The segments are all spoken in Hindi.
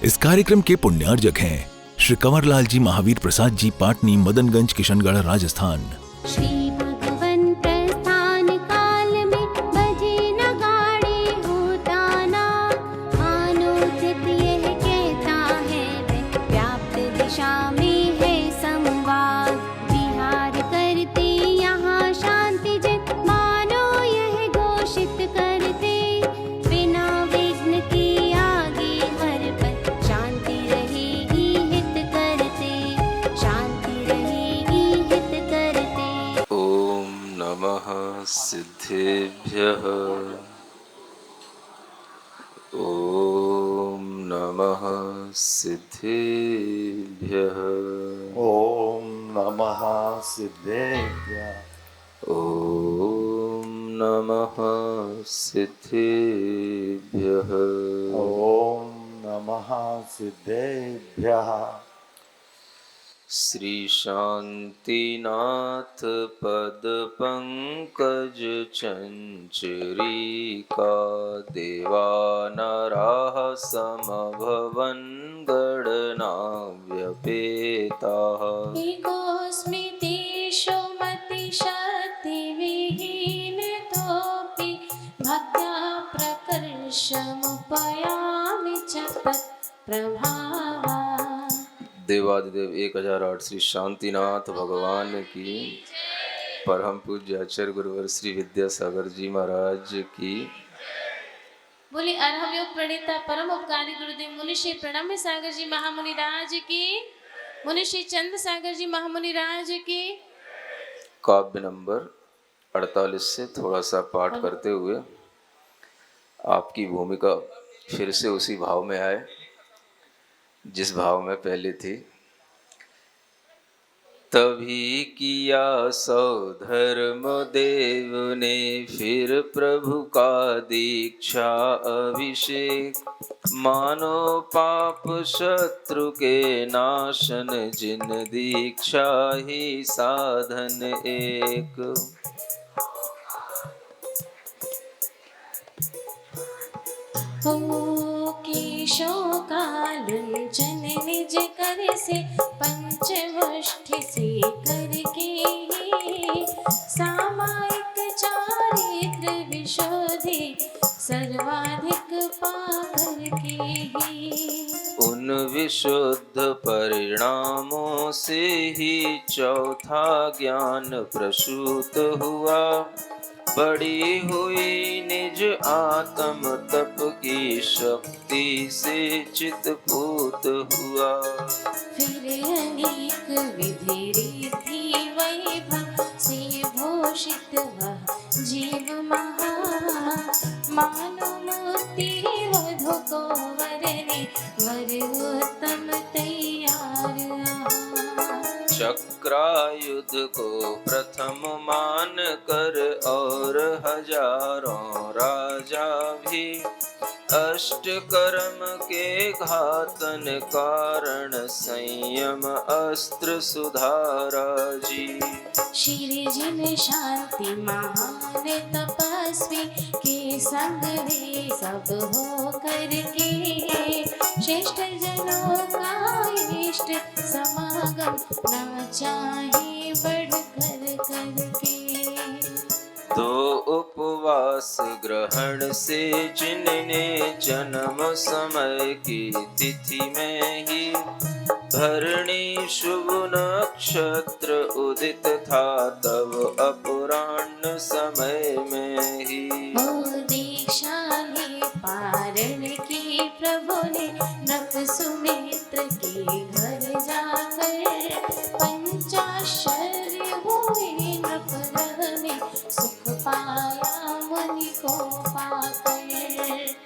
इस कार्यक्रम के पुण्यार्जक हैं श्री कंवरलाल जी महावीर प्रसाद जी, पाटनी, मदनगंज, किशनगढ़, राजस्थान। श्री भगवन प्रस्थान काल में बजे नगाड़े होता ना, मानो चित यह कहता है वह व्याप्त दिशा में है संवाद। विहार करते यहाँ शांति जन, मानो यह घोषित करते, बिना विघ्न के आगे हर पल शांति रहेगी हित करते, शांति रहेगी हित करते। ओम नमः सिद्धेभ्यः। ओम नमः सिद्धेभ्यः। ओम नमः सिद्धेभ्यः। ओम नमः सिद्धेभ्यः। ओम नमः सिद्धेभ्यः। श्री शांतिनाथ पद पंकज चंचरीका, देवानराः समभवन गणना व्यपेताः। एकोऽस्मि तेषु मतिशक्तिविहीनतोऽपि, भक्त्या प्रकर्षमुपयामि च तत्प्रभावा। देवादिदेव 1008 श्री शांतिनाथ भगवान की, परम पूज्य आचार्य गुरुवर श्री विद्यासागर जी महाराज की। बोले अरहम योग प्रणीता परम उपकारी गुरुदेव मुनि श्री प्रणम्य सागर जी महामुनि राज की, मुनि श्री चंद्र सागर जी महामुनि राज की। काव्य नंबर 48 से थोड़ा सा पाठ करते हुए आपकी भूमिका फिर से उसी भाव में आए जिस भाव में पहले थी। तभी किया सौ धर्म देव ने, फिर प्रभु का दीक्षा अभिषेक, मानो पाप शत्रु के नाशन, जिन दीक्षा ही साधन एक। हो केशो कालंचन निज कर से, पंचमुष्टि से करके सामायिक चारित्र विशोधि, सर्वाधिक पाकर के उन विशुद्ध परिणामों से ही चौथा ज्ञान प्रसूत हुआ, बड़ी हुई निज आत्म तप की शक्ति से चितपूत हुआ। फिर अनेक विधि रीति वैभव से भूषित वह जीव महा, मानो मोती वधु को वरने, वर उत्तम तैयार रहा। चक्रायुध को प्रथम मान कर, और हजारों राजा भी, अष्ट कर्म के घातन कारण, संयम अस्त्र सुधारा जी। श्री जिन शांति महान तपस्वी, के संग वे सब हो करके, श्रेष्ठ जनों का इष्ट समागम, ना चाहे बढ़ कर करके। तो उपवास ग्रहण से जिनने, जन्म समय की तिथि में ही, भरणी शुभ नक्षत्र उदित था, तब अपराह्न समय में ही। ओ दीक्षा ने पारण की प्रभु ने, नृप सुमित्र के घर जाकर, पंचाश्चर्य हुए नृप में, सुख पाया मुनि को पाकर।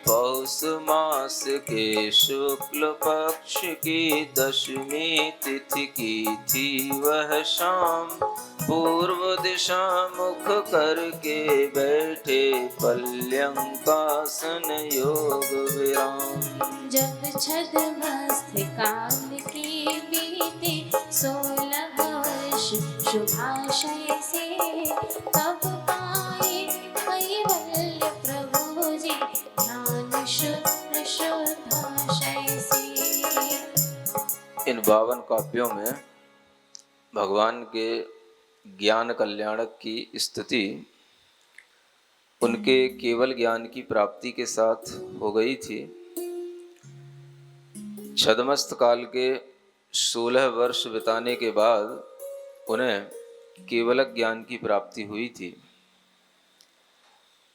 पौष मास के शुक्ल पक्ष की दशमी तिथि की थी वह शाम, पूर्व दिशा मुख करके बैठे, पल्यंकासन योग विराम। जब छद्मस्थ काल के बीते, 16 वर्ष शुभाशय से, तब पाए कैवल्य प्रभु जी, ध्यान शुद्ध शुद्धाशय से। 52 काव्यों में भगवान के ज्ञान कल्याणक की स्तुति उनके केवल ज्ञान की प्राप्ति के साथ हो गई थी। छद्मस्त काल के 16 वर्ष बिताने के बाद उन्हें केवल ज्ञान की प्राप्ति हुई थी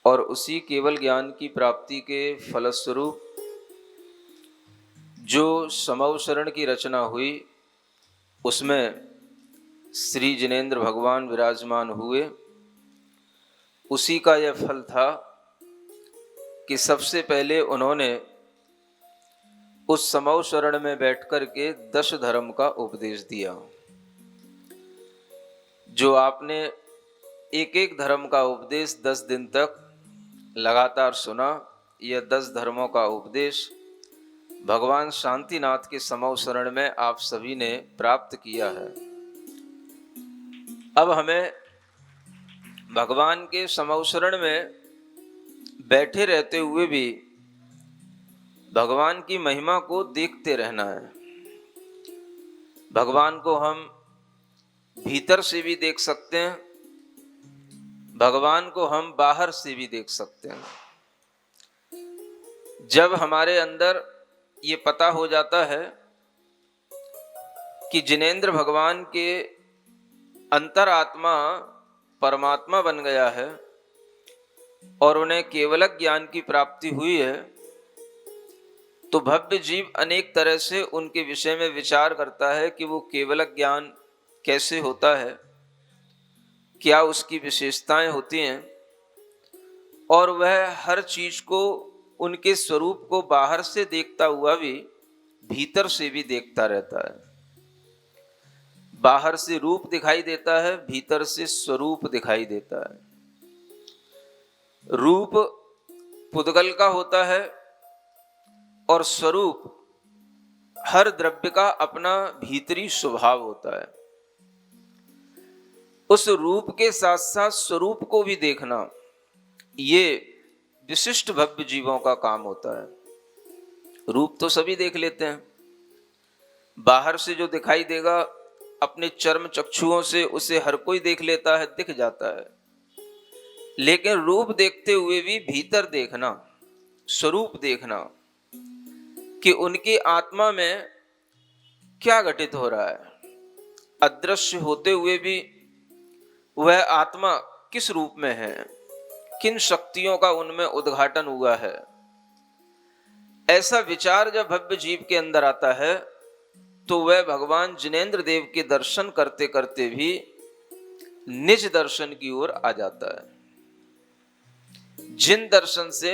और उसी केवल ज्ञान की प्राप्ति के फलस्वरूप जो समवसरण की रचना हुई उसमें श्री जिनेंद्र भगवान विराजमान हुए। उसी का यह फल था कि सबसे पहले उन्होंने उस समवसरण में बैठकर के 10 धर्म का उपदेश दिया। जो आपने एक एक धर्म का उपदेश 10 दिन तक लगातार सुना, यह 10 धर्मों का उपदेश भगवान शांतिनाथ के समवसरण में आप सभी ने प्राप्त किया है। अब हमें भगवान के समवसरण में बैठे रहते हुए भी भगवान की महिमा को देखते रहना है। भगवान को हम भीतर से भी देख सकते हैं, भगवान को हम बाहर से भी देख सकते हैं। जब हमारे अंदर ये पता हो जाता है कि जिनेंद्र भगवान के अंतरात्मा परमात्मा बन गया है और उन्हें केवल ज्ञान की प्राप्ति हुई है, तो भव्य जीव अनेक तरह से उनके विषय में विचार करता है कि वो केवल ज्ञान कैसे होता है, क्या उसकी विशेषताएं होती हैं, और वह हर चीज को उनके स्वरूप को बाहर से देखता हुआ भी भीतर से भी देखता रहता है। बाहर से रूप दिखाई देता है, भीतर से स्वरूप दिखाई देता है। रूप पुद्गल का होता है और स्वरूप हर द्रव्य का अपना भीतरी स्वभाव होता है। उस रूप के साथ साथ स्वरूप को भी देखना, ये विशिष्ट भव्य जीवों का काम होता है। रूप तो सभी देख लेते हैं, बाहर से जो दिखाई देगा अपने चर्म चक्षुओं से उसे हर कोई देख लेता है, दिख जाता है। लेकिन रूप देखते हुए भी भीतर देखना, स्वरूप देखना कि उनकी आत्मा में क्या घटित हो रहा है। अदृश्य होते हुए भी वह आत्मा किस रूप में है, किन शक्तियों का उनमें उद्घाटन हुआ है। ऐसा विचार जब भव्य जीव के अंदर आता है तो वह भगवान जिनेंद्र देव के दर्शन करते करते भी निज दर्शन की ओर आ जाता है। जिन दर्शन से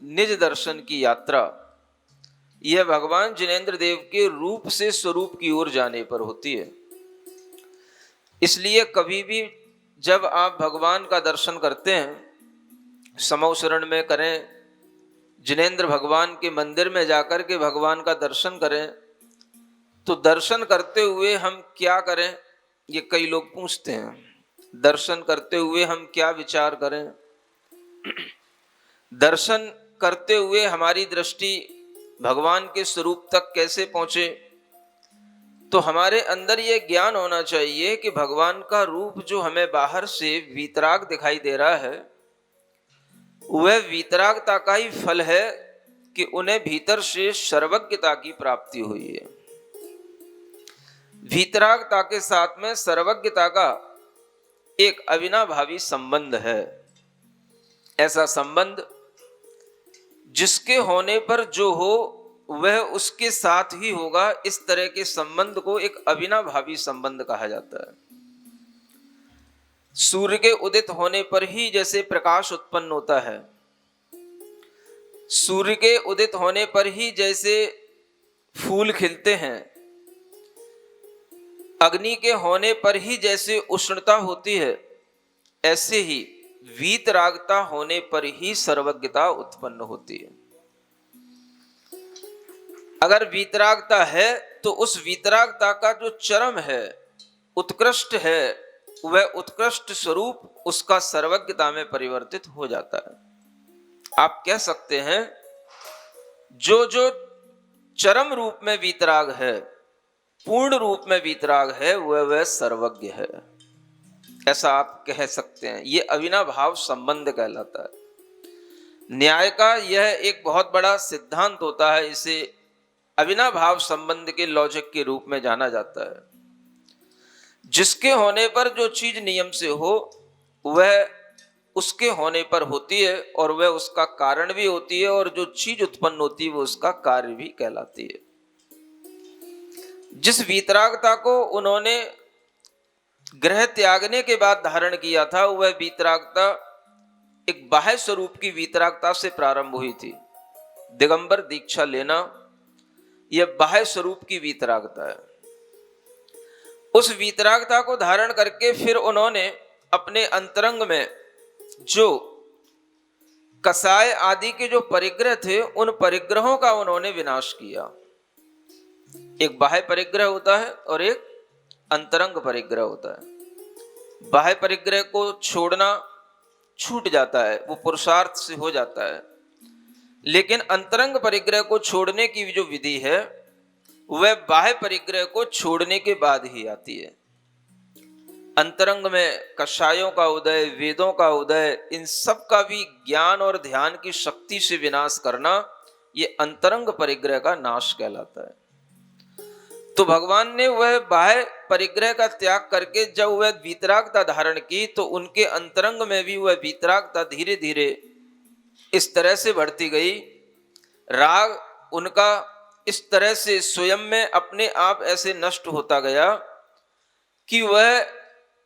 निज दर्शन की यात्रा, यह भगवान जिनेंद्र देव के रूप से स्वरूप की ओर जाने पर होती है। इसलिए कभी भी जब आप भगवान का दर्शन करते हैं, समवसरण में करें, जिनेंद्र भगवान के मंदिर में जाकर के भगवान का दर्शन करें, तो दर्शन करते हुए हम क्या करें, ये कई लोग पूछते हैं। दर्शन करते हुए हम क्या विचार करें, दर्शन करते हुए हमारी दृष्टि भगवान के स्वरूप तक कैसे पहुंचे। तो हमारे अंदर ये ज्ञान होना चाहिए कि भगवान का रूप जो हमें बाहर से वीतराग दिखाई दे रहा है, वह वीतरागता का ही फल है कि उन्हें भीतर से सर्वज्ञता की प्राप्ति हुई है। वीतरागता के साथ में सर्वज्ञता का एक अविनाभावी संबंध है। ऐसा संबंध जिसके होने पर जो हो वह उसके साथ ही होगा, इस तरह के संबंध को एक अविनाभावी संबंध कहा जाता है। सूर्य के उदित होने पर ही जैसे प्रकाश उत्पन्न होता है, सूर्य के उदित होने पर ही जैसे फूल खिलते हैं, अग्नि के होने पर ही जैसे उष्णता होती है, ऐसे ही वीतरागता होने पर ही सर्वज्ञता उत्पन्न होती है। अगर वीतरागता है तो उस वीतरागता का जो चरम है, उत्कृष्ट है, वह उत्कृष्ट स्वरूप उसका सर्वज्ञता में परिवर्तित हो जाता है। आप कह सकते हैं जो जो चरम रूप में वीतराग है पूर्ण रूप में वीतराग है वह सर्वज्ञ है, ऐसा आप कह सकते हैं। ये अविनाभाव संबंध कहलाता है। न्याय का यह एक बहुत बड़ा सिद्धांत होता है, इसे अविनाभाव संबंध के लॉजिक के रूप में जाना जाता है। जिसके होने पर जो चीज नियम से हो वह उसके होने पर होती है और वह उसका कारण भी होती है, और जो चीज उत्पन्न होती है वो उसका कार्य भी कहलाती है। जिस वीतरागता को उन्होंने ग्रह त्यागने के बाद धारण किया था वह वीतरागता एक बाह्य स्वरूप की वीतरागता से प्रारंभ हुई थी। दिगंबर दीक्षा लेना यह बाह्य स्वरूप की वीतरागता है। उस वीतरागता को धारण करके फिर उन्होंने अपने अंतरंग में जो कसाय आदि के जो परिग्रह थे उन परिग्रहों का उन्होंने विनाश किया। एक बाह्य परिग्रह होता है और एक अंतरंग परिग्रह होता है। बाह्य परिग्रह को छोड़ना छूट जाता है, वो पुरुषार्थ से हो जाता है, लेकिन अंतरंग परिग्रह को छोड़ने की जो विधि है वह बाह्य परिग्रह को छोड़ने के बाद ही आती है। अंतरंग में कषायों का उदय, वेदों का उदय, इन सब का भी ज्ञान और ध्यान की शक्ति से विनाश करना, ये अंतरंग परिग्रह का नाश कहलाता है। तो भगवान ने वह बाह्य परिग्रह का त्याग करके जब वह वीतरागता धारण की तो उनके अंतरंग में भी वह वीतरागता धीरे धीरे इस तरह से बढ़ती गई, राग उनका इस तरह से स्वयं में अपने आप ऐसे नष्ट होता गया कि वह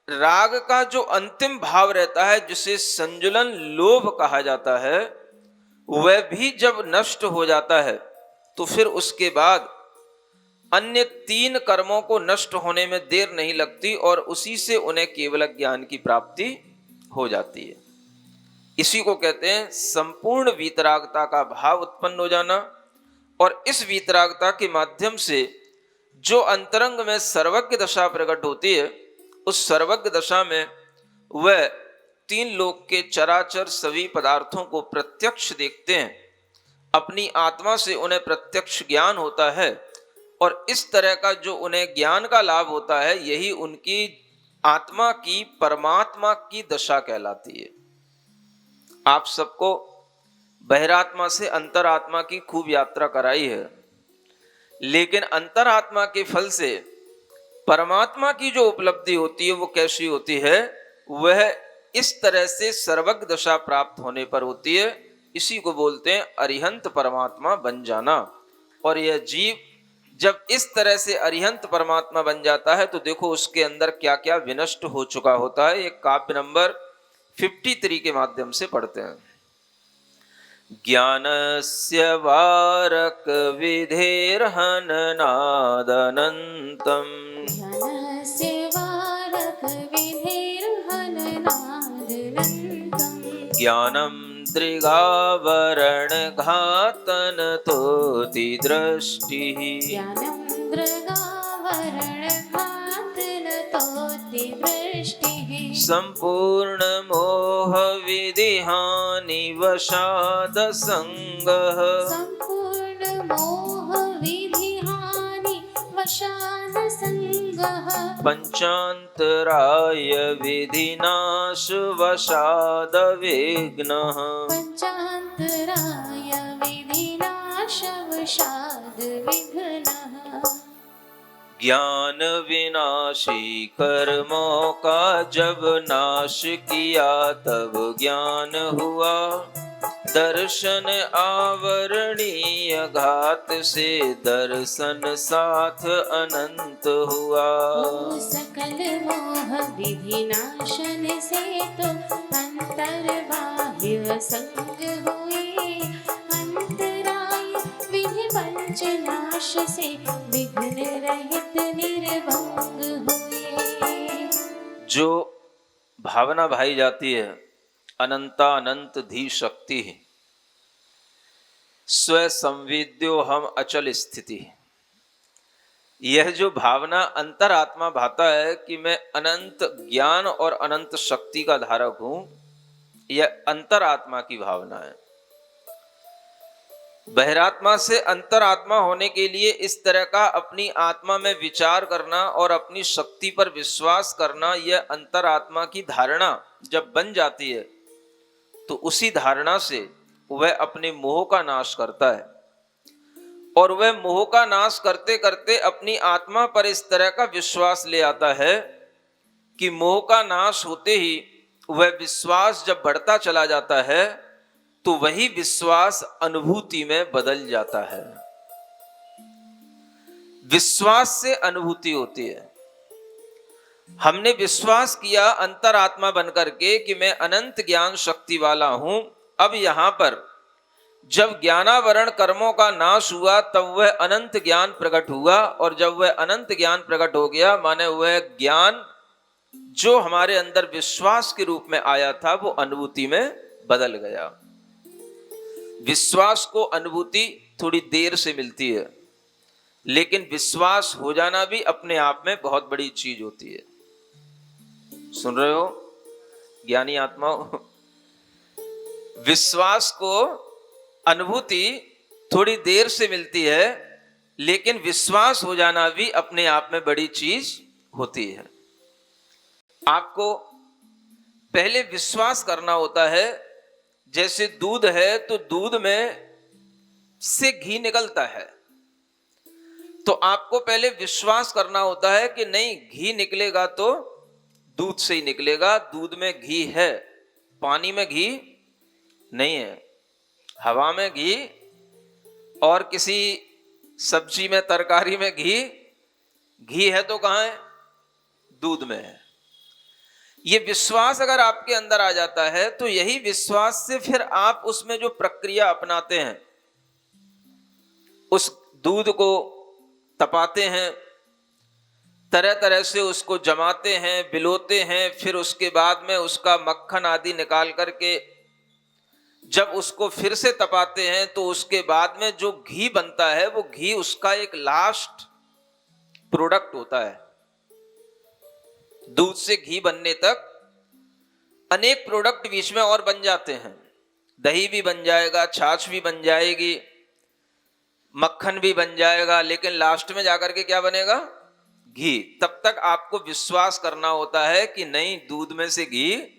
राग का जो अंतिम भाव रहता है जिसे संजुलन लोभ कहा जाता है वह भी जब नष्ट हो जाता है तो फिर उसके बाद अन्य 3 कर्मों को नष्ट होने में देर नहीं लगती और उसी से उन्हें केवल ज्ञान की प्राप्ति हो जाती है। इसी को कहते हैं संपूर्ण वीतरागता का भाव उत्पन्न हो जाना। और इस वीतरागता के माध्यम से जो अंतरंग में सर्वज्ञ दशा प्रकट होती है उस सर्वज्ञ दशा में वह 3 लोक के चराचर सभी पदार्थों को प्रत्यक्ष देखते हैं, अपनी आत्मा से उन्हें प्रत्यक्ष ज्ञान होता है और इस तरह का जो उन्हें ज्ञान का लाभ होता है यही उनकी आत्मा की परमात्मा की दशा कहलाती है। आप सबको बहिरात्मा से अंतरात्मा की खूब यात्रा कराई है, लेकिन अंतरात्मा के फल से परमात्मा की जो उपलब्धि होती है वो कैसी होती है? वह इस तरह से सर्वज्ञ दशा प्राप्त होने पर होती है। इसी को बोलते हैं अरिहंत परमात्मा बन जाना। और यह जीव जब इस तरह से अरिहंत परमात्मा बन जाता है तो देखो उसके अंदर क्या क्या विनष्ट हो चुका होता है। एक काव्य नंबर 53 के माध्यम से पढ़ते हैं। ज्ञानस्य वारक विधेर्हननादनन्तम् ज्ञानं दृगावरण घातन तोति दृष्टिः संपूर्ण मोह विधिहानि वशाद संगः पंचांतराय विधिनाश वशाद विघ्नः ज्ञान विनाशी कर्मों का जब नाश किया तब ज्ञान हुआ। दर्शन आवरणीय घात से दर्शन साथ अनंत हुआ। सकल मोह विधि नाशन से तो अंतर्बाह्य संग हुए। अंतराय विधि पंच नाश से विघ्न रहित निर्भंग हुए। जो भावना भाई जाती है अनंता अनंत धी शक्ति है, स्व संवेद्यो हम अचल स्थिति। यह जो भावना अंतरात्मा भाता है कि मैं अनंत ज्ञान और अनंत शक्ति का धारक हूं, यह अंतरात्मा की भावना है। बहिरात्मा से अंतरात्मा होने के लिए इस तरह का अपनी आत्मा में विचार करना और अपनी शक्ति पर विश्वास करना, यह अंतरात्मा की धारणा जब बन जाती है तो उसी धारणा से वह अपने मोह का नाश करता है। और वह मोह का नाश करते करते अपनी आत्मा पर इस तरह का विश्वास ले आता है कि मोह का नाश होते ही वह विश्वास जब बढ़ता चला जाता है तो वही विश्वास अनुभूति में बदल जाता है। विश्वास से अनुभूति होती है। हमने विश्वास किया अंतरात्मा बनकर के कि मैं अनंत ज्ञान शक्ति वाला हूं। अब यहां पर जब ज्ञानावरण कर्मों का नाश हुआ तब वह अनंत ज्ञान प्रकट हुआ, और जब वह अनंत ज्ञान प्रकट हो गया माने वह ज्ञान जो हमारे अंदर विश्वास के रूप में आया था वो अनुभूति में बदल गया। विश्वास को अनुभूति थोड़ी देर से मिलती है, लेकिन विश्वास हो जाना भी अपने आप में बहुत बड़ी चीज होती है। सुन रहे हो ज्ञानी आत्मा? विश्वास को अनुभूति थोड़ी देर से मिलती है, लेकिन विश्वास हो जाना भी अपने आप में बड़ी चीज होती है। आपको पहले विश्वास करना होता है। जैसे दूध है तो दूध में से घी निकलता है, तो आपको पहले विश्वास करना होता है कि नहीं, घी निकलेगा तो दूध से ही निकलेगा। दूध में घी है, पानी में घी नहीं है, हवा में घी और किसी सब्जी में तरकारी में घी है तो कहां है? दूध में है। ये विश्वास अगर आपके अंदर आ जाता है तो यही विश्वास से फिर आप उसमें जो प्रक्रिया अपनाते हैं, उस दूध को तपाते हैं, तरह तरह से उसको जमाते हैं, बिलोते हैं, फिर उसके बाद में उसका मक्खन आदि निकाल करके जब उसको फिर से तपाते हैं तो उसके बाद में जो घी बनता है वो घी उसका एक लास्ट प्रोडक्ट होता है। दूध से घी बनने तक अनेक प्रोडक्ट बीच में और बन जाते हैं। दही भी बन जाएगा, छाछ भी बन जाएगी, मक्खन भी बन जाएगा, लेकिन लास्ट में जाकर के क्या बनेगा? घी। तब तक आपको विश्वास करना होता है कि नहीं, दूध में से घी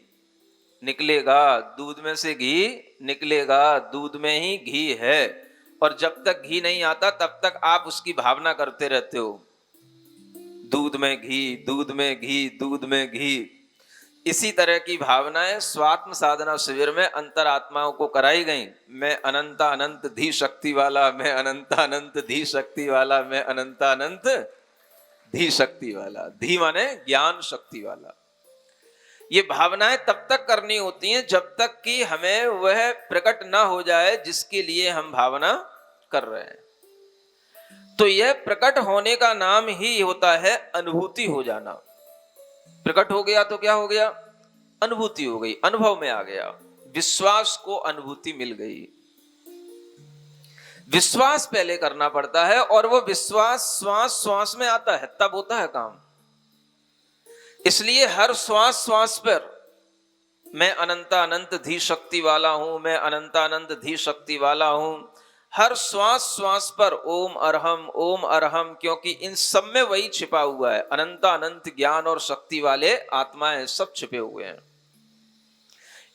निकलेगा, दूध में से घी निकलेगा, दूध में ही घी है। और जब तक घी नहीं आता तब तक आप उसकी भावना करते रहते हो, दूध में घी, दूध में घी, दूध में घी। इसी तरह की भावनाएं स्वात्म साधना शिविर में अंतरात्माओं को कराई गई। मैं अनंत अनंत धी शक्ति वाला, मैं अनंत अनंत धी शक्ति वाला, मैं अनंत अनंत धी शक्ति वाला। धी माने ज्ञान शक्ति वाला। ये भावनाएं तब तक करनी होती हैं जब तक कि हमें वह प्रकट ना हो जाए जिसके लिए हम भावना कर रहे हैं। तो यह प्रकट होने का नाम ही होता है अनुभूति हो जाना। प्रकट हो गया तो क्या हो गया? अनुभूति हो गई, अनुभव में आ गया। विश्वास को अनुभूति मिल गई। विश्वास पहले करना पड़ता है और वो विश्वास श्वास श्वास में आता है, तब होता है काम। इसलिए हर श्वास श्वास पर मैं अनंत अनंत धी शक्ति वाला हूं, मैं अनंत अनंत धी शक्ति वाला हूं। हर श्वास श्वास पर ओम अरहम, क्योंकि इन सब में वही छिपा हुआ है। अनंत अनंत ज्ञान और शक्ति वाले आत्माएं सब छिपे हुए हैं।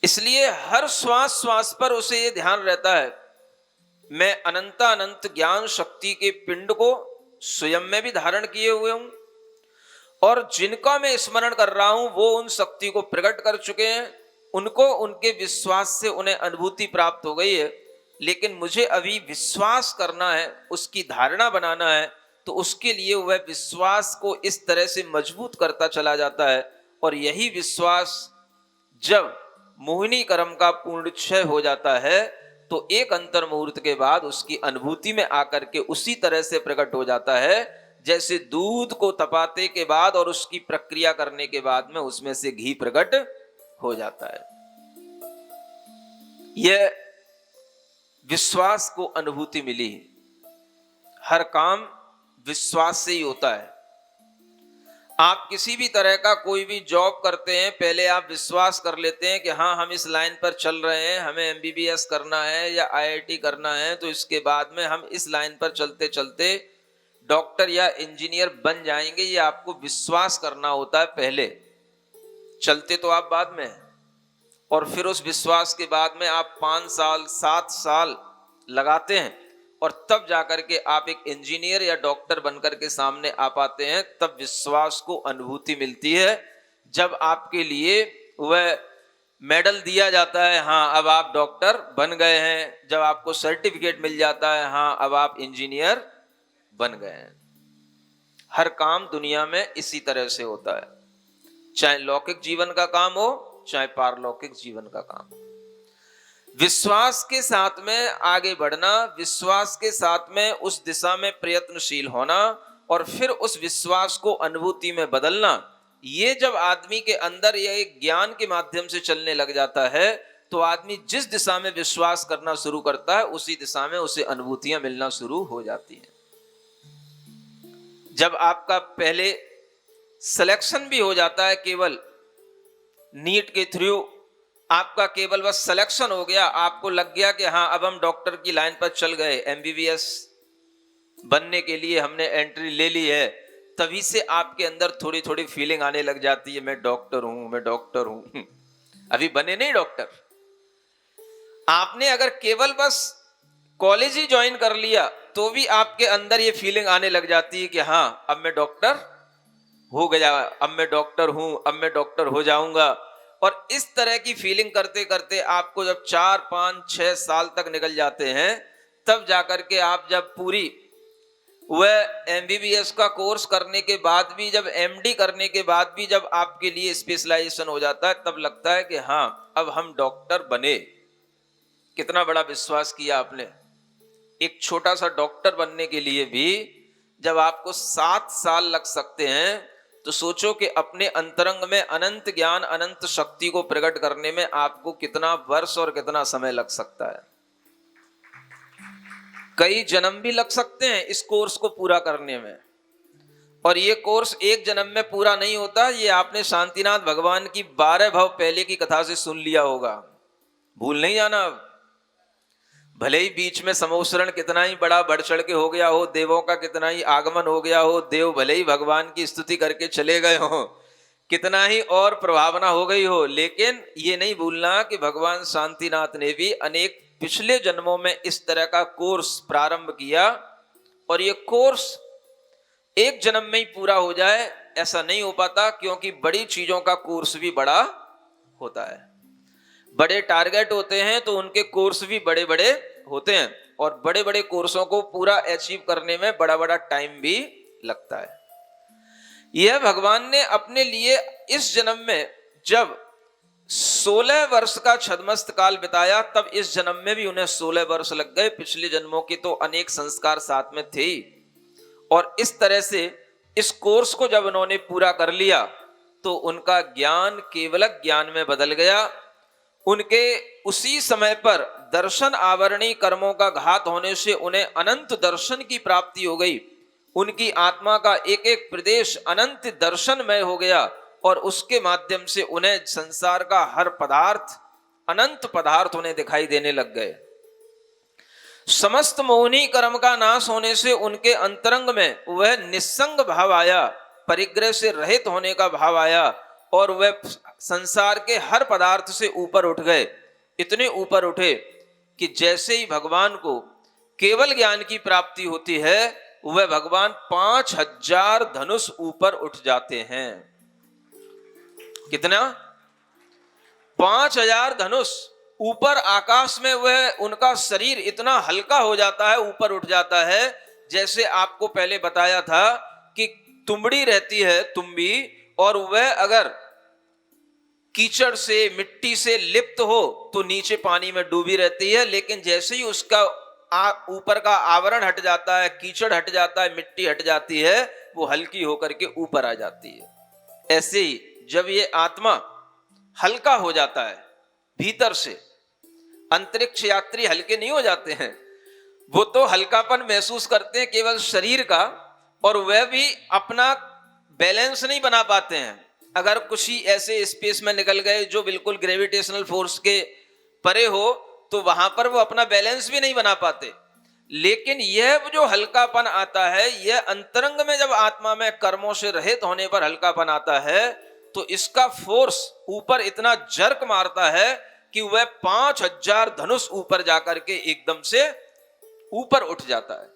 इसलिए हर श्वास श्वास पर उसे ये ध्यान रहता है, मैं अनंत अनंत ज्ञान शक्ति के पिंड को स्वयं में भी धारण किए हुए हूं, और जिनका मैं स्मरण कर रहा हूं वो उन शक्ति को प्रकट कर चुके हैं। उनको उनके विश्वास से उन्हें अनुभूति प्राप्त हो गई है, लेकिन मुझे अभी विश्वास करना है, उसकी धारणा बनाना है। तो उसके लिए वह विश्वास को इस तरह से मजबूत करता चला जाता है। और यही विश्वास जब मोहिनी कर्म का पूर्ण क्षय हो जाता है तो एक अंतर मुहूर्त के बाद उसकी अनुभूति में आकर के उसी तरह से प्रकट हो जाता है जैसे दूध को तपाते के बाद और उसकी प्रक्रिया करने के बाद में उसमें से घी प्रकट हो जाता है। यह विश्वास को अनुभूति मिली। हर काम विश्वास से ही होता है। आप किसी भी तरह का कोई भी जॉब करते हैं, पहले आप विश्वास कर लेते हैं कि हाँ हम इस लाइन पर चल रहे हैं, हमें एमबीबीएस करना है या आईआईटी करना है, तो इसके बाद में हम इस लाइन पर चलते चलते डॉक्टर या इंजीनियर बन जाएंगे, ये आपको विश्वास करना होता है पहले। चलते तो आप बाद में हैं। और फिर उस विश्वास के बाद में आप 5 साल 7 साल लगाते हैं और तब जाकर के आप एक इंजीनियर या डॉक्टर बनकर के सामने आ पाते हैं। तब विश्वास को अनुभूति मिलती है, जब आपके लिए वह मेडल दिया जाता है, हाँ अब आप डॉक्टर बन गए हैं, जब आपको सर्टिफिकेट मिल जाता है, हाँ अब आप इंजीनियर बन गए हैं। हर काम दुनिया में इसी तरह से होता है, चाहे लौकिक जीवन का काम हो चाहे पारलौकिक जीवन का काम। विश्वास के साथ में आगे बढ़ना, विश्वास के साथ में उस दिशा में प्रयत्नशील होना और फिर उस विश्वास को अनुभूति में बदलना, ये जब आदमी के अंदर यह एक ज्ञान के माध्यम से चलने लग जाता है, तो आदमी जिस दिशा में विश्वास करना शुरू करता है उसी दिशा में उसे अनुभूतियां मिलना शुरू हो जाती हैं। जब आपका पहले सिलेक्शन भी हो जाता है, केवल नीट के थ्रू आपका केवल बस सिलेक्शन हो गया, आपको लग गया कि हाँ अब हम डॉक्टर की लाइन पर चल गए, एमबीबीएस बनने के लिए हमने एंट्री ले ली है, तभी से आपके अंदर थोड़ी थोड़ी फीलिंग आने लग जाती है, मैं डॉक्टर हूं, मैं डॉक्टर हूं। अभी बने नहीं डॉक्टर। आपने अगर केवल बस कॉलेज ही ज्वाइन कर लिया तो भी आपके अंदर ये फीलिंग आने लग जाती है कि हाँ अब मैं डॉक्टर हो गया, अब मैं डॉक्टर हूं, अब मैं डॉक्टर हो जाऊंगा। और इस तरह की फीलिंग करते करते आपको जब 4, 5, 6 साल तक निकल जाते हैं, तब जाकर के आप जब पूरी वह एमबीबीएस का कोर्स करने के बाद भी, जब एमडी करने के बाद भी जब आपके लिए स्पेशलाइजेशन हो जाता है, तब लगता है कि हाँ अब हम डॉक्टर बने। कितना बड़ा विश्वास किया आपने। एक छोटा सा डॉक्टर बनने के लिए भी जब आपको 7 साल लग सकते हैं, तो सोचो कि अपने अंतरंग में अनंत ज्ञान, अनंत शक्ति को प्रकट करने में आपको कितना वर्ष और कितना समय लग सकता है। कई जन्म भी लग सकते हैं इस कोर्स को पूरा करने में। और ये कोर्स एक जन्म में पूरा नहीं होता। ये आपने शांतिनाथ भगवान की 12 भव पहले की कथा से सुन लिया होगा, भूल नहीं जाना। भले ही बीच में समोसरण कितना ही बड़ा बढ़ चढ़ के हो गया हो, देवों का कितना ही आगमन हो गया हो, देव भले ही भगवान की स्तुति करके चले गए हो, कितना ही और प्रभावना हो गई हो, लेकिन ये नहीं भूलना कि भगवान शांतिनाथ ने भी अनेक पिछले जन्मों में इस तरह का कोर्स प्रारंभ किया। और ये कोर्स एक जन्म में ही पूरा हो जाए ऐसा नहीं हो पाता, क्योंकि बड़ी चीजों का कोर्स भी बड़ा होता है। बड़े टारगेट होते हैं तो उनके कोर्स भी बड़े बड़े होते हैं, और बड़े बड़े कोर्सों को पूरा अचीव करने में बड़ा बड़ा टाइम भी लगता है। यह भगवान ने अपने लिए इस जन्म में जब 16 वर्ष का छद्मस्त काल बिताया, तब इस जन्म में भी उन्हें 16 वर्ष लग गए। पिछले जन्मों के तो अनेक संस्कार साथ में थे। और इस तरह से इस कोर्स को जब उन्होंने पूरा कर लिया तो उनका ज्ञान केवल ज्ञान में बदल गया। उनके उसी समय पर दर्शन आवरणी कर्मों का घात होने से उन्हें अनंत दर्शन की प्राप्ति हो गई। उनकी आत्मा का एक एक प्रदेश अनंत दर्शनमय हो गया, और उसके माध्यम से उन्हें संसार का हर पदार्थ, अनंत पदार्थ उन्हें दिखाई देने लग गए। समस्त मोहनी कर्म का नाश होने से उनके अंतरंग में वह निस्संग भाव आया, परिग्रह से रहित होने का भाव आया, और वह संसार के हर पदार्थ से ऊपर उठ गए। इतने ऊपर उठे कि जैसे ही भगवान को केवल ज्ञान की प्राप्ति होती है, वह भगवान 5000 धनुष ऊपर उठ जाते हैं। कितना? 5000 धनुष ऊपर आकाश में। वह उनका शरीर इतना हल्का हो जाता है, ऊपर उठ जाता है। जैसे आपको पहले बताया था कि तुंबड़ी रहती है, तुम्बी, और वह अगर कीचड़ से, मिट्टी से लिप्त हो तो नीचे पानी में डूबी रहती है, लेकिन जैसे ही उसका ऊपर का आवरण हट जाता है, कीचड़ हट जाता है, मिट्टी हट जाती है, वो हल्की होकर के ऊपर आ जाती है। ऐसे ही जब ये आत्मा हल्का हो जाता है भीतर से, अंतरिक्ष यात्री हल्के नहीं हो जाते हैं, वो तो हल्कापन महसूस करते हैं केवल शरीर का, और वह भी अपना बैलेंस नहीं बना पाते हैं। अगर कुछ ही ऐसे स्पेस में निकल गए जो बिल्कुल ग्रेविटेशनल फोर्स के परे हो, तो वहां पर वो अपना बैलेंस भी नहीं बना पाते। लेकिन यह जो हल्कापन आता है, यह अंतरंग में जब आत्मा में कर्मों से रहित होने पर हल्कापन आता है, तो इसका फोर्स ऊपर इतना जर्क मारता है कि वह 5000 धनुष ऊपर जाकर के एकदम से ऊपर उठ जाता है।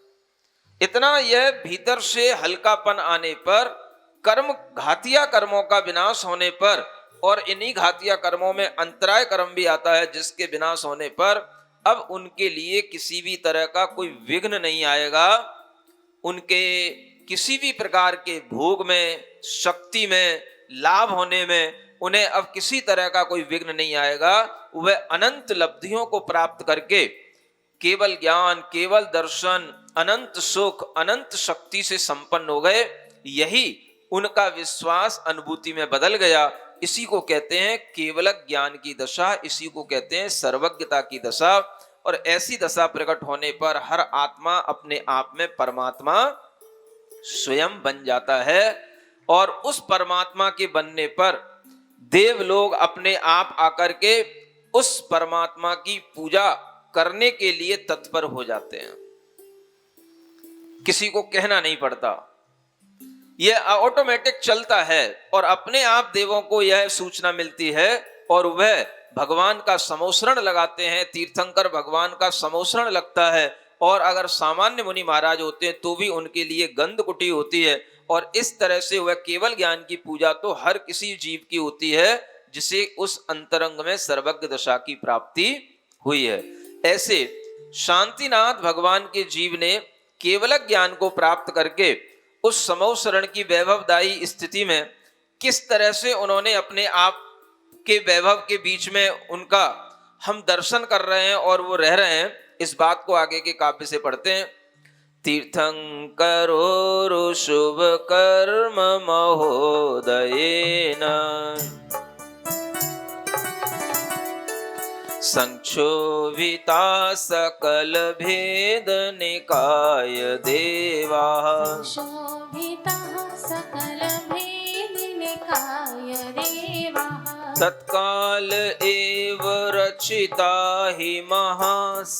इतना यह भीतर से हल्कापन आने पर, कर्म घातिया कर्मों का विनाश होने पर, और इन्हीं घातिया कर्मों में अंतराय कर्म भी आता है, जिसके विनाश होने पर अब उनके लिए किसी भी तरह का कोई विघ्न नहीं आएगा। उनके किसी भी प्रकार के भोग में, शक्ति में, लाभ होने में उन्हें अब किसी तरह का कोई विघ्न नहीं आएगा। वह अनंत लब्धियों को प्राप्त करके केवल ज्ञान, केवल दर्शन, अनंत सुख, अनंत शक्ति से संपन्न हो गए। यही उनका विश्वास अनुभूति में बदल गया। इसी को कहते हैं केवल ज्ञान की दशा, इसी को कहते हैं सर्वज्ञता की दशा। और ऐसी दशा प्रकट होने पर हर आत्मा अपने आप में परमात्मा स्वयं बन जाता है। और उस परमात्मा के बनने पर देव लोग अपने आप आकर के उस परमात्मा की पूजा करने के लिए तत्पर हो जाते हैं। किसी को कहना नहीं पड़ता, यह ऑटोमेटिक चलता है और अपने आप देवों को यह सूचना मिलती है और वह भगवान का समोसरण लगाते हैं। तीर्थंकर भगवान का समोसरण लगता है। और अगर सामान्य मुनि महाराज होते हैं तो भी उनके लिए गंध कुटी होती है। और इस तरह से वह केवल ज्ञान की पूजा तो हर किसी जीव की होती है जिसे उस अंतरंग में सर्वज्ञ दशा की प्राप्ति हुई है। ऐसे शांतिनाथ भगवान के जीव ने केवल ज्ञान को प्राप्त करके उस समोसरण की वैभवदायी स्थिति में किस तरह से उन्होंने अपने आप के वैभव के बीच में उनका हम दर्शन कर रहे हैं और वो रह रहे हैं, इस बात को आगे के काव्य से पढ़ते हैं। तीर्थंकरो शुभ कर्म महोदयेन संक्षोभिता सकल भेद निकाय देवा सकल भेद निकाय देवा तत्काल एव रचिता ही महासभाखे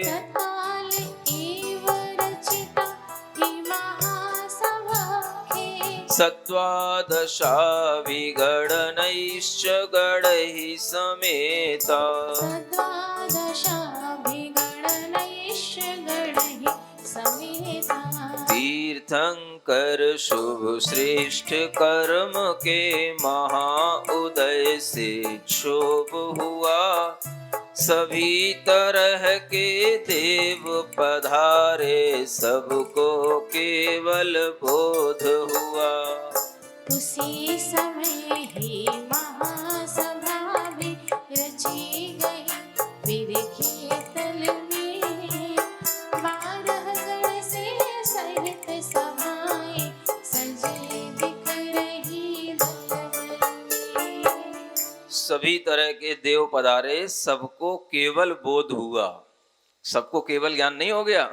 तत्काल एव रचिता हि महासभाखे सत्त्वादशा विगणनैश्च गणैः समेता सद्वादशा विगणनैश्च गणैः समेता तीर्थंकर शुभ श्रेष्ठ कर्म के महा उदय से क्षोभ हुआ। सभी तरह के देव पधारे, सबको केवल बोध हुआ। उसी समय ही महासभा भी रची गई। वीर खेतल में 12 गण से सहित सभाएं सजे दिख रही दलदल। सभी तरह के देव पधारे, सबको केवल बोध हुआ। सबको केवल ज्ञान नहीं हो गया,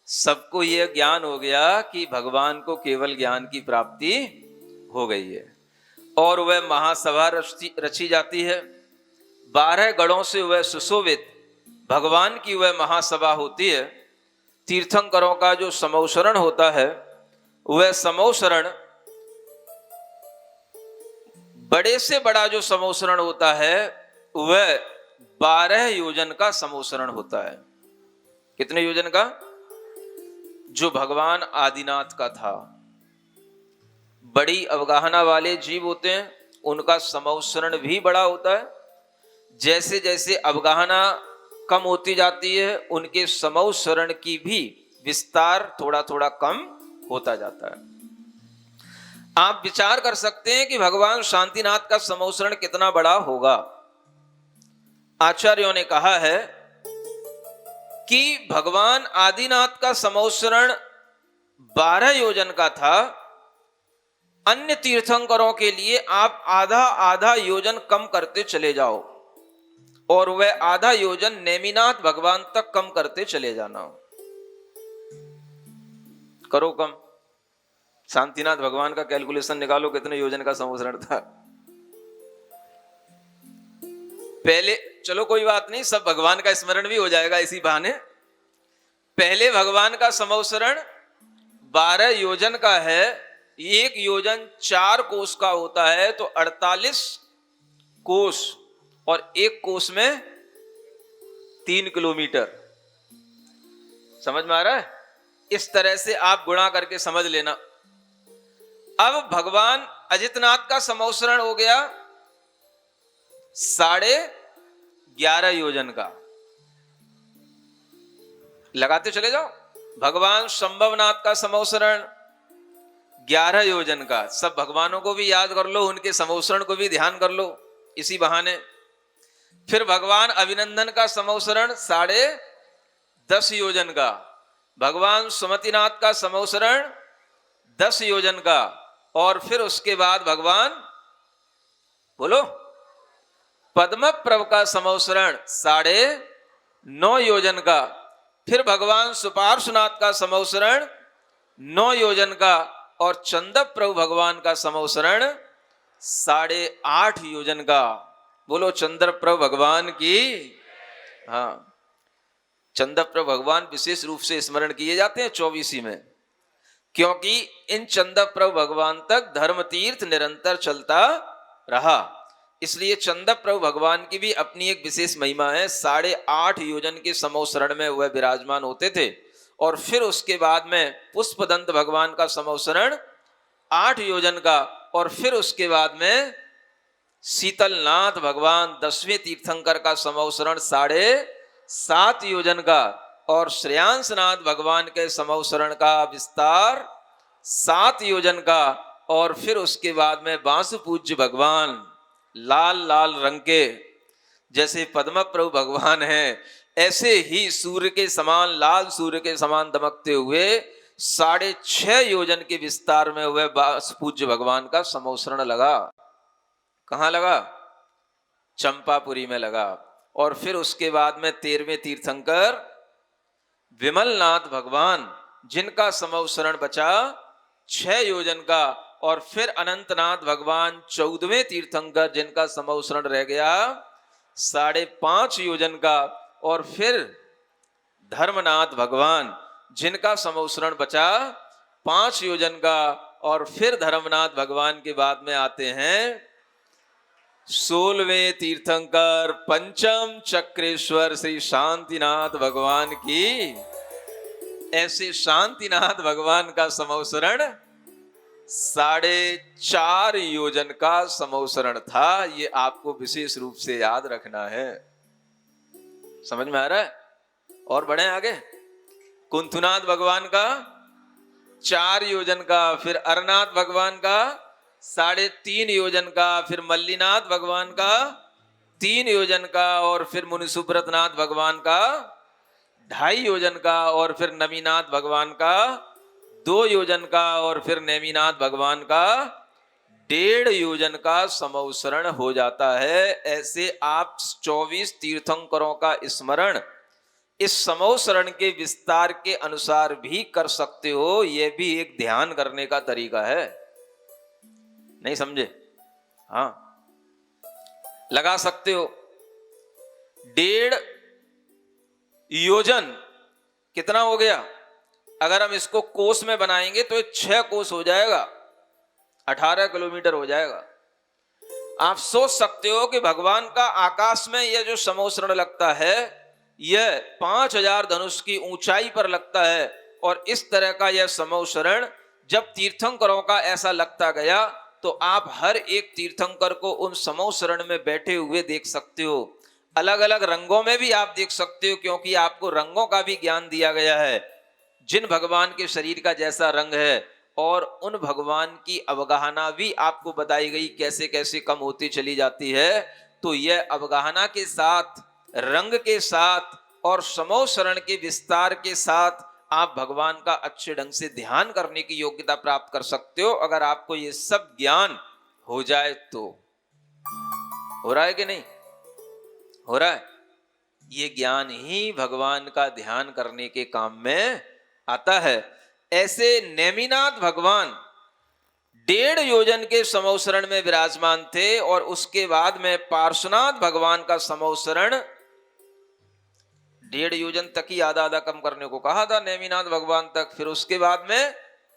सबको यह ज्ञान हो गया कि भगवान को केवल ज्ञान की प्राप्ति हो गई है। और वह महासभा रची जाती है। 12 गणों से वह सुशोभित भगवान की वह महासभा होती है। तीर्थंकरों का जो समोसरण होता है, वह समोसरण बड़े से बड़ा जो समोसरण होता है वह 12 योजन का समोसरण होता है। कितने योजन का? जो भगवान आदिनाथ का था। बड़ी अवगाहना वाले जीव होते हैं, उनका समोसरण भी बड़ा होता है। जैसे जैसे अवगाहना कम होती जाती है, उनके समोसरण की भी विस्तार थोड़ा थोड़ा कम होता जाता है। आप विचार कर सकते हैं कि भगवान शांतिनाथ का समोसरण कितना बड़ा होगा। आचार्यों ने कहा है कि भगवान आदिनाथ का समोसरण 12 योजन का था। अन्य तीर्थंकरों के लिए आप आधा आधा योजन कम करते चले जाओ और वह आधा योजन नेमिनाथ भगवान तक कम करते चले जाना। करो कम, शांतिनाथ भगवान का कैलकुलेशन निकालो, कितने योजन का समोसरण था। पहले चलो कोई बात नहीं, सब भगवान का स्मरण भी हो जाएगा इसी बहाने। पहले भगवान का समोसरण 12 योजन का है। 1 योजन 4 कोस का होता है, तो 48 कोस, और 1 कोस में 3 किलोमीटर। समझ में आ रहा है? इस तरह से आप गुणा करके समझ लेना। अब भगवान अजितनाथ का समोसरण हो गया 11.5 योजन का। लगाते चले जाओ। भगवान संभवनाथ का समोसरण 11 योजन का। सब भगवानों को भी याद कर लो, उनके समोसरण को भी ध्यान कर लो इसी बहाने। फिर भगवान अभिनंदन का समोसरण 10.5 योजन का। भगवान सुमतिनाथ का समोसरण 10 योजन का। और फिर उसके बाद भगवान बोलो पद्मप्रभ का समोसरण 9.5 योजन का। फिर भगवान सुपार्श्वनाथ का समोसरण 9 योजन का। और चंद्रप्रभु भगवान का समोसरण 8.5 योजन का। बोलो चंद्रप्रभु भगवान की। हाँ, चंद्रप्रभु भगवान विशेष रूप से स्मरण किए जाते हैं 24 में, क्योंकि इन चंद्रप्रभु भगवान तक धर्म तीर्थ निरंतर चलता रहा। इसलिए चंद्रप्रभु भगवान की भी अपनी एक विशेष महिमा है। 8.5 योजन के समोसरण में वह विराजमान होते थे। और फिर उसके बाद में पुष्पदंत भगवान का समोसरण 8 योजन का। और फिर उसके बाद में शीतलनाथ भगवान 10वें तीर्थंकर का समोसरण 7.5 योजन का। और श्रेयांसनाथ भगवान के समोसरण का विस्तार 7 योजन का। और फिर उसके बाद में बांसु पूज्य भगवान लाल लाल रंग के, जैसे पद्मप्रभु भगवान हैं, ऐसे ही सूर्य के समान, लाल सूर्य के समान दमकते हुए 6.5 योजन के विस्तार में हुए बांसु पूज्य भगवान का समोसरण लगा। कहाँ लगा? चंपापुरी में लगा। और फिर उसके बाद में 13वें तीर्थंकर विमलनाथ भगवान, जिनका समोसरण बचा 6 योजन का। और फिर अनंतनाथ भगवान 14वें तीर्थंकर, जिनका समोसरण रह गया 5.5 योजन का। और फिर धर्मनाथ भगवान, जिनका समोसरण बचा 5 योजन का। और फिर धर्मनाथ भगवान के बाद में आते हैं 16वें तीर्थंकर पंचम चक्रेश्वर श्री शांतिनाथ भगवान की। ऐसे शांतिनाथ भगवान का समोसरण 4.5 योजन का समोसरण था। ये आपको विशेष रूप से याद रखना है। समझ में आ रहा है? और बढ़े आगे। कुंथुनाथ भगवान का 4 योजन का। फिर अरनाथ भगवान का 3.5 योजन का। फिर मल्लीनाथ भगवान का 3 योजन का। और फिर मुनिसुब्रतनाथ भगवान का 2.5 योजन का। और फिर नवीनाथ भगवान का 2 योजन का। और फिर नेमिनाथ भगवान का 1.5 योजन का समोसरण हो जाता है। ऐसे आप 24 तीर्थंकरों का स्मरण इस समोसरण के विस्तार के अनुसार भी कर सकते हो। यह भी एक ध्यान करने का तरीका है। नहीं समझे? हाँ, लगा सकते हो। 1.5 योजन कितना हो गया? अगर हम इसको कोस में बनाएंगे तो 6 कोस हो जाएगा, 18 किलोमीटर हो जाएगा। आप सोच सकते हो कि भगवान का आकाश में यह जो समोसरण लगता है, यह 5000 धनुष की ऊंचाई पर लगता है। और इस तरह का यह समोसरण जब तीर्थंकरों का ऐसा लगता गया, तो आप हर एक तीर्थंकर को उन समोसरण में बैठे हुए देख सकते हो। अलग अलग रंगों में भी आप देख सकते हो, क्योंकि आपको रंगों का भी ज्ञान दिया गया है। जिन भगवान के शरीर का जैसा रंग है, और उन भगवान की अवगाहना भी आपको बताई गई कैसे कैसे कम होती चली जाती है। तो यह अवगाहना के साथ, रंग के साथ और समोसरण के विस्तार के साथ आप भगवान का अच्छे ढंग से ध्यान करने की योग्यता प्राप्त कर सकते हो, अगर आपको ये सब ज्ञान हो जाए तो। हो रहा है कि नहीं हो रहा है? ये ज्ञान ही भगवान का ध्यान करने के काम में आता है। ऐसे नेमिनाथ भगवान 1.5 योजन के समौसरण में विराजमान थे और उसके बाद में पार्श्वनाथ भगवान का समौसरण 1.5 योजन तक ही आधा आधा कम करने को कहा था नेमिनाथ भगवान तक। फिर उसके बाद में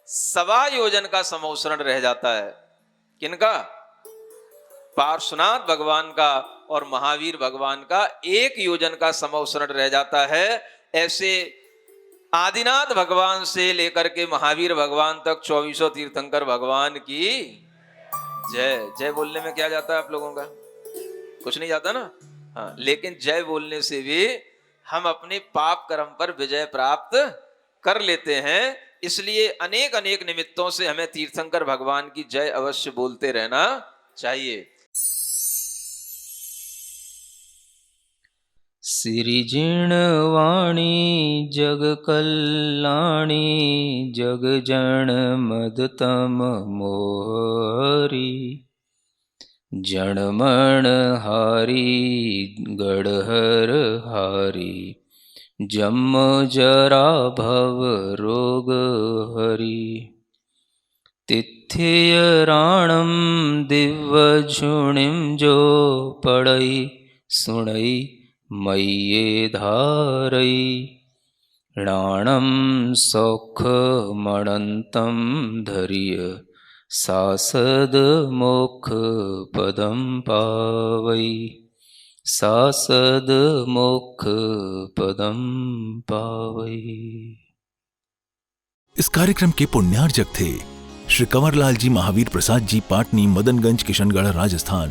1.25 योजन का समौसरण रह जाता है। किनका? पार्श्वनाथ भगवान का और महावीर भगवान का 1 योजन का समौसरण रह जाता है। ऐसे आदिनाथ भगवान से लेकर के महावीर भगवान तक 2400 तीर्थंकर भगवान की जय। जय बोलने में क्या जाता है आप लोगों का? कुछ नहीं जाता ना। हाँ, लेकिन जय बोलने से भी हम अपने पाप कर्म पर विजय प्राप्त कर लेते हैं। इसलिए अनेक अनेक निमित्तों से हमें तीर्थंकर भगवान की जय अवश्य बोलते रहना चाहिए। सिरिजिणवाणी जग कल्याणी जग जन मदतम मोहरी जनमण हारी गढ़हर हारी जम जरा भव रोग हरि तिथ्य राणम दिव्य झुणिम जो पड़ई सुणई मय्ये धारई राणम सौख मणंतम धर्य सासद मोक्ष पदम पावई सासद मोक्ष पदम पावई। इस कार्यक्रम के पुण्यार्जक थे श्री कंवरलाल जी महावीर प्रसाद जी, पाटनी, मदनगंज, किशनगढ़, राजस्थान।